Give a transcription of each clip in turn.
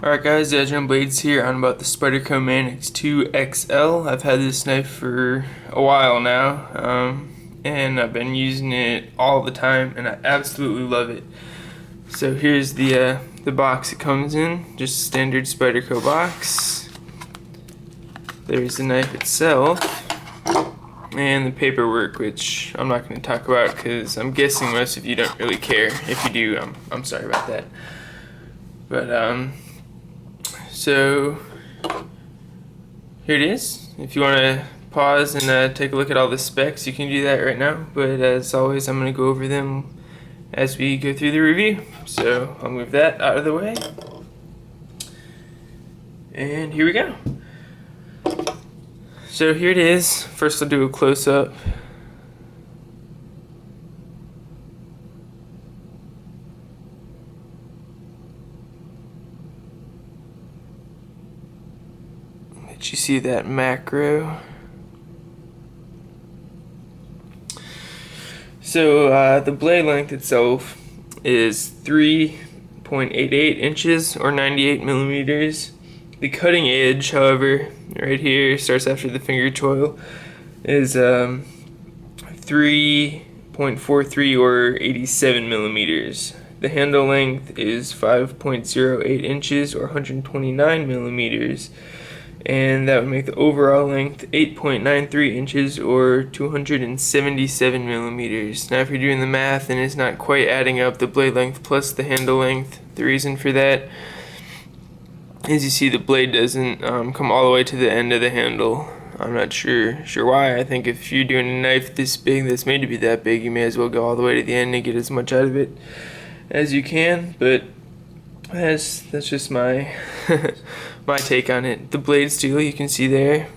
Alright guys, Aggressive Blades here on about the Spyderco Manix 2XL. I've had this knife for a while now, and I've been using it all the time, and I absolutely love it. So here's the box it comes in, just a standard Spyderco box. There's the knife itself, and the paperwork, which I'm not going to talk about because I'm guessing most of you don't really care. If you do, I'm sorry about that. But so here it is. If you want to pause and take a look at all the specs, you can do that right now. But as always, I'm going to go over them as we go through the review. So I'll move that out of the way. And here we go. So here it is. First I'll do a close-up. Let you see that macro. So the blade length itself is 3.88 inches or 98 millimeters. The cutting edge, however, right here, starts after the finger choil, is 3.43 or 87 millimeters. The handle length is 5.08 inches or 129 millimeters. And that would make the overall length 8.93 inches or 277 millimeters. Now if you're doing the math and it's not quite adding up, the blade length plus the handle length, the reason for that is you see the blade doesn't come all the way to the end of the handle. I'm not sure why. I think if you're doing a knife this big, that's made to be that big, you may as well go all the way to the end and get as much out of it as you can. But that's just my my take on it. The blade steel you can see there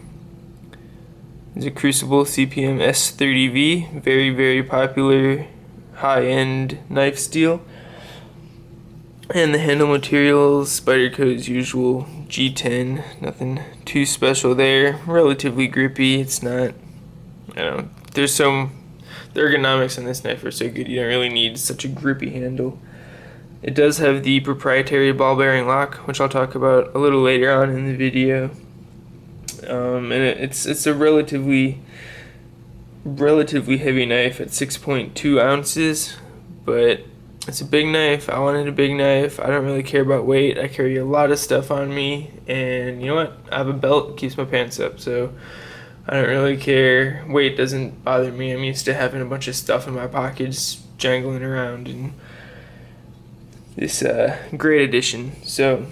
is a Crucible CPM S30V, very popular high-end knife steel. And the handle materials, Spyderco's usual G10, nothing too special there. Relatively grippy. It's not, the ergonomics on this knife are so good, you don't really need such a grippy handle. It does have the proprietary ball bearing lock, which I'll talk about a little later on in the video. And it's a relatively heavy knife at 6.2 ounces, but it's a big knife. I wanted a big knife. I don't really care about weight. I carry a lot of stuff on me, and you know what? I have a belt that keeps my pants up, so I don't really care. Weight doesn't bother me. I'm used to having a bunch of stuff in my pockets jangling around, and this great addition. So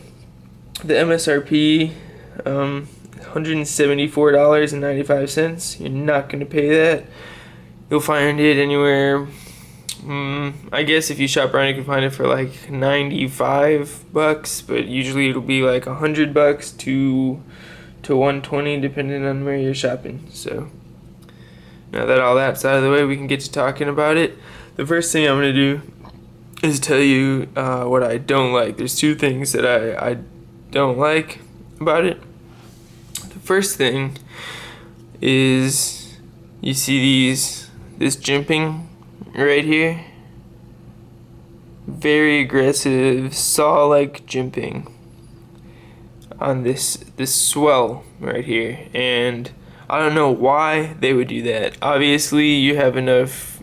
the MSRP, $174.95. You're not going to pay that. You'll find it anywhere. I guess if you shop around, you can find it for like $95, but usually it'll be like $100 to $120, depending on where you're shopping. So now that all that's out of the way, we can get to talking about it. The first thing I'm going to do is tell you what I don't like. There's two things that I don't like about it. The first thing is you see this jimping right here. Very aggressive saw-like jimping on this swell right here, and I don't know why they would do that. Obviously you have enough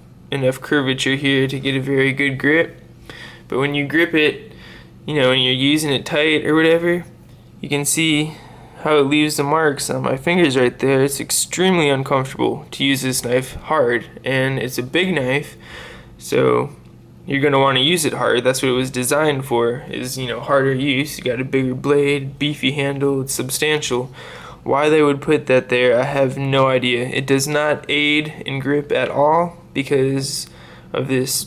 curvature here to get a very good grip, but when you grip it, when you're using it tight or whatever, you can see how it leaves the marks on my fingers right there. It's extremely uncomfortable to use this knife hard, and it's a big knife, so you're going to want to use it hard. That's what it was designed for, is harder use. You got a bigger blade, beefy handle, it's substantial. Why they would put that there, I have no idea. It does not aid in grip at all because of this,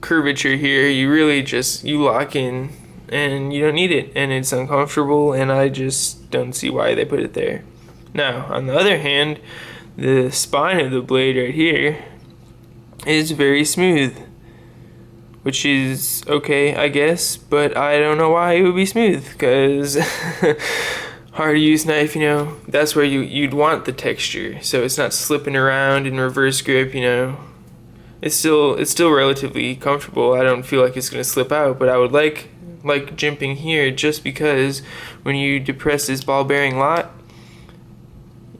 curvature here. You really you lock in and you don't need it, and it's uncomfortable, and I just don't see why they put it there. Now, on the other hand, the spine of the blade right here is very smooth, which is okay, I guess, but I don't know why it would be smooth, because hard to use knife, that's where you'd want the texture, so it's not slipping around in reverse grip, it's still relatively comfortable. I don't feel like it's gonna slip out, but I would like jimping here just because when you depress this ball bearing lock,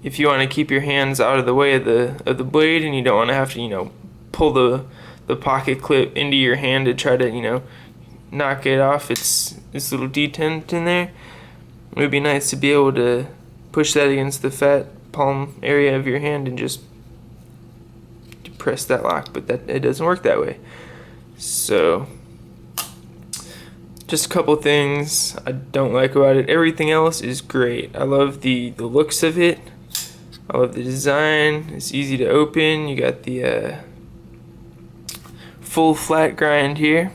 if you want to keep your hands out of the way of the blade and you don't want to have to pull the pocket clip into your hand to try to knock it off its little detent in there, it would be nice to be able to push that against the fat palm area of your hand and just depress that lock, but it doesn't work that way. So just a couple things I don't like about it. Everything else is great. I love the looks of it. I love the design. It's easy to open. You got the full flat grind here.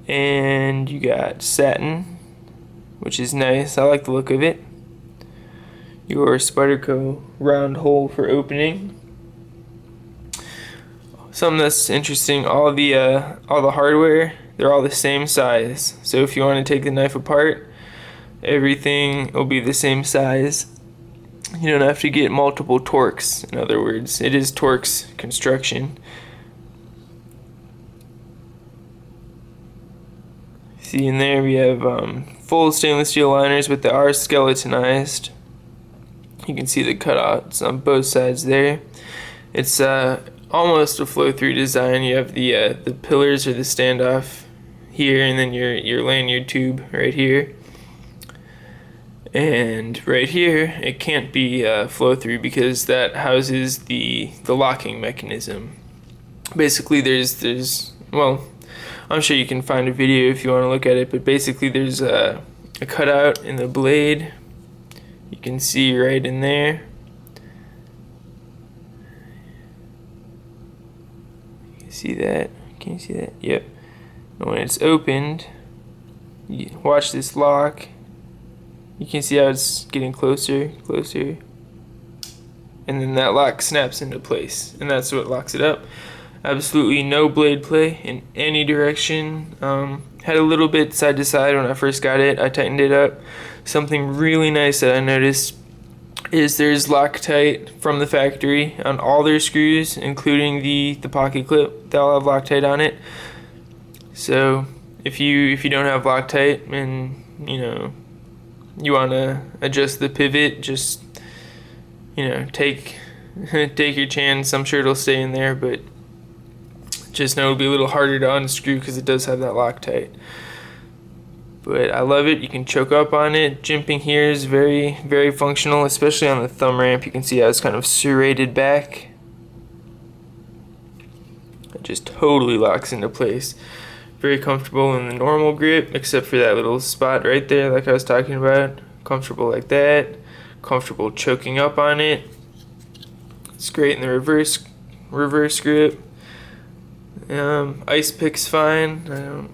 And you got satin, which is nice. I like the look of it. Your Spyderco round hole for opening. Something that's interesting, all the hardware, they're all the same size. So if you want to take the knife apart, everything will be the same size. You don't have to get multiple Torx. In other words, it is Torx construction. See, in there we have full stainless steel liners, but they are skeletonized. You can see the cutouts on both sides there. It's almost a flow-through design. You have the pillars or the standoff here, and then your lanyard tube right here. And right here, it can't be flow-through because that houses the locking mechanism. Basically, there's well, I'm sure you can find a video if you want to look at it, but basically there's a cutout in the blade. You can see right in there. See that? Can you see that? Yep. And when it's opened, you watch this lock. You can see how it's getting closer, and then that lock snaps into place, and that's what locks it up. Absolutely no blade play in any direction. Had a little bit side to side when I first got it. I tightened it up. Something really nice that I noticed is there's Loctite from the factory on all their screws, including the pocket clip. They'll have Loctite on it. So if you don't have Loctite and you want to adjust the pivot, just take your chance. I'm sure it'll stay in there, but just know it'll be a little harder to unscrew because it does have that Loctite. But I love it. You can choke up on it. Jimping here is very, very functional, especially on the thumb ramp. You can see how it's kind of serrated back. It just totally locks into place. Very comfortable in the normal grip, except for that little spot right there like I was talking about. Comfortable like that. Comfortable choking up on it. It's great in the reverse grip. Ice pick's fine.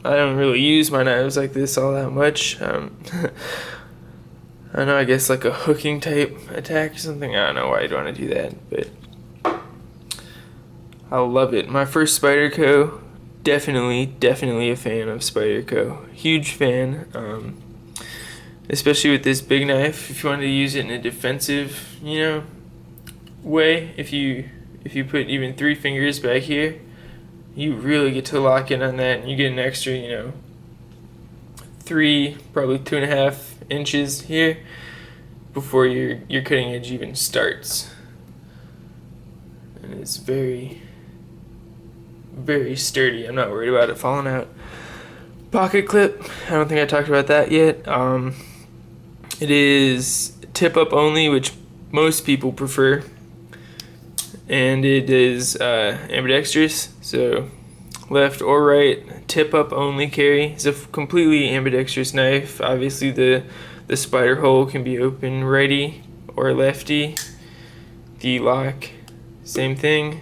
I don't really use my knives like this all that much. I know, I guess like a hooking type attack or something. I don't know why you'd want to do that, but I love it. My first Spyderco, definitely a fan of Spyderco. Huge fan, especially with this big knife. If you wanted to use it in a defensive, way, if you put even 3 fingers back here, you really get to lock in on that, and you get an extra, 3, probably 2.5 inches here before your cutting edge even starts. And it's very, very sturdy. I'm not worried about it falling out. Pocket clip, I don't think I talked about that yet. It is tip up only, which most people prefer. And it is ambidextrous, so left or right, tip up only carry. It's a completely ambidextrous knife. Obviously the spider hole can be open righty or lefty. The lock, same thing.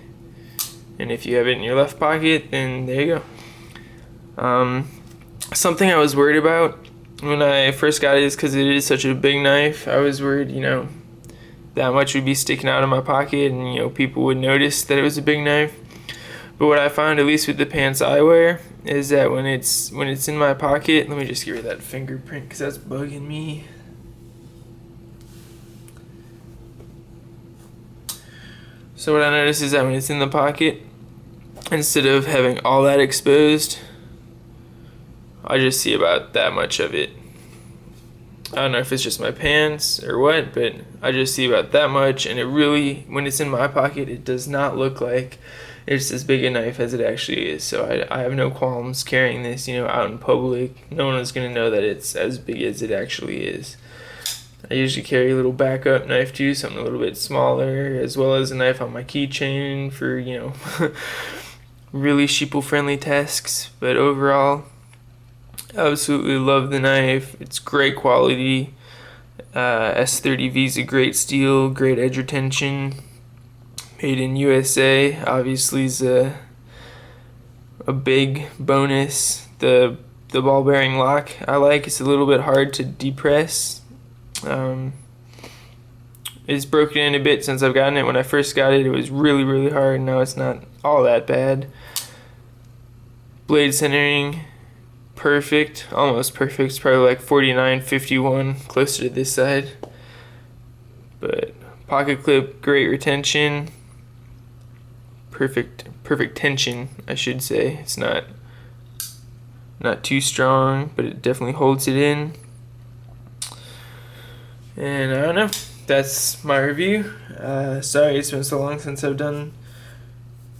And if you have it in your left pocket, then there you go. Something I was worried about when I first got it is because it is such a big knife. I was worried, that much would be sticking out of my pocket, and people would notice that it was a big knife. But what I found, at least with the pants I wear, is that when it's in my pocket, let me just get rid of that fingerprint because that's bugging me. So what I notice is that when it's in the pocket, instead of having all that exposed, I just see about that much of it. I don't know if it's just my pants or what, but I just see about that much, and it really, when it's in my pocket, it does not look like it's as big a knife as it actually is. So I have no qualms carrying this, out in public. No one is going to know that it's as big as it actually is. I usually carry a little backup knife too, something a little bit smaller, as well as a knife on my keychain for, really sheeple-friendly tasks. But overall, absolutely love the knife. It's great quality. S30V is a great steel, great edge retention. Made in USA, obviously, is a big bonus. The ball bearing lock I like. It's a little bit hard to depress. It's broken in a bit since I've gotten it. When I first got it, it was really hard. Now it's not all that bad. Blade centering, perfect, almost perfect. It's probably like 49-51, closer to this side. But pocket clip, great retention. Perfect tension, I should say. It's not too strong, but it definitely holds it in. And I don't know, that's my review. Sorry it's been so long since I've done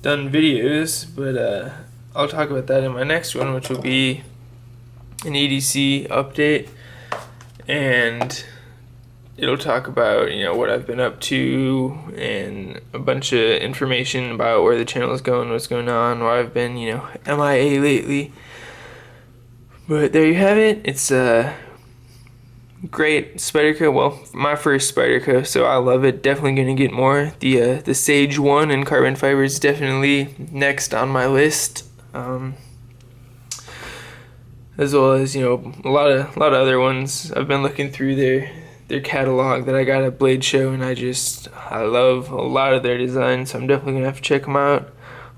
videos, but I'll talk about that in my next one, which will be an EDC update, and it'll talk about what I've been up to and a bunch of information about where the channel is going, what's going on, why I've been MIA lately. But there you have it. It's great Spyderco. Well, my first Spyderco, so I love it. Definitely gonna get more. The Sage 1 in carbon fiber is definitely next on my list. As well as a lot of other ones. I've been looking through their catalog that I got at Blade Show, and I love a lot of their designs. So I'm definitely gonna have to check them out. A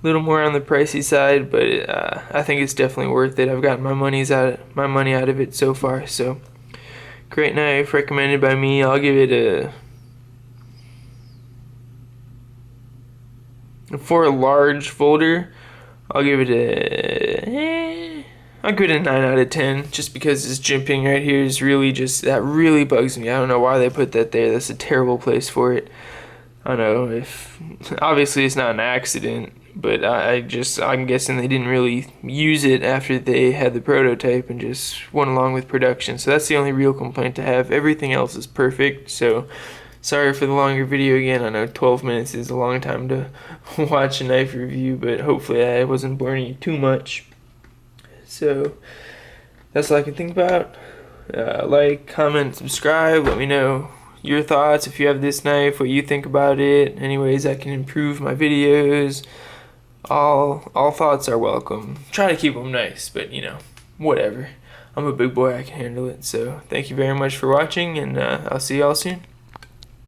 little more on the pricey side, but I think it's definitely worth it. I've gotten my money out of it so far. So great knife, recommended by me. I'll give it for a large folder, I'll give it a 9 out of 10, just because this jimping right here is really that really bugs me. I don't know why they put that there. That's a terrible place for it. I don't know if, obviously it's not an accident, but I'm guessing they didn't really use it after they had the prototype and just went along with production. So that's the only real complaint to have. Everything else is perfect. So sorry for the longer video again. I know 12 minutes is a long time to watch a knife review, but hopefully I wasn't boring you too much. So that's all I can think about. Like, comment, subscribe. Let me know your thoughts if you have this knife, what you think about it, any ways I can improve my videos. All thoughts are welcome. Try to keep them nice, but whatever. I'm a big boy, I can handle it. So thank you very much for watching, and I'll see y'all soon.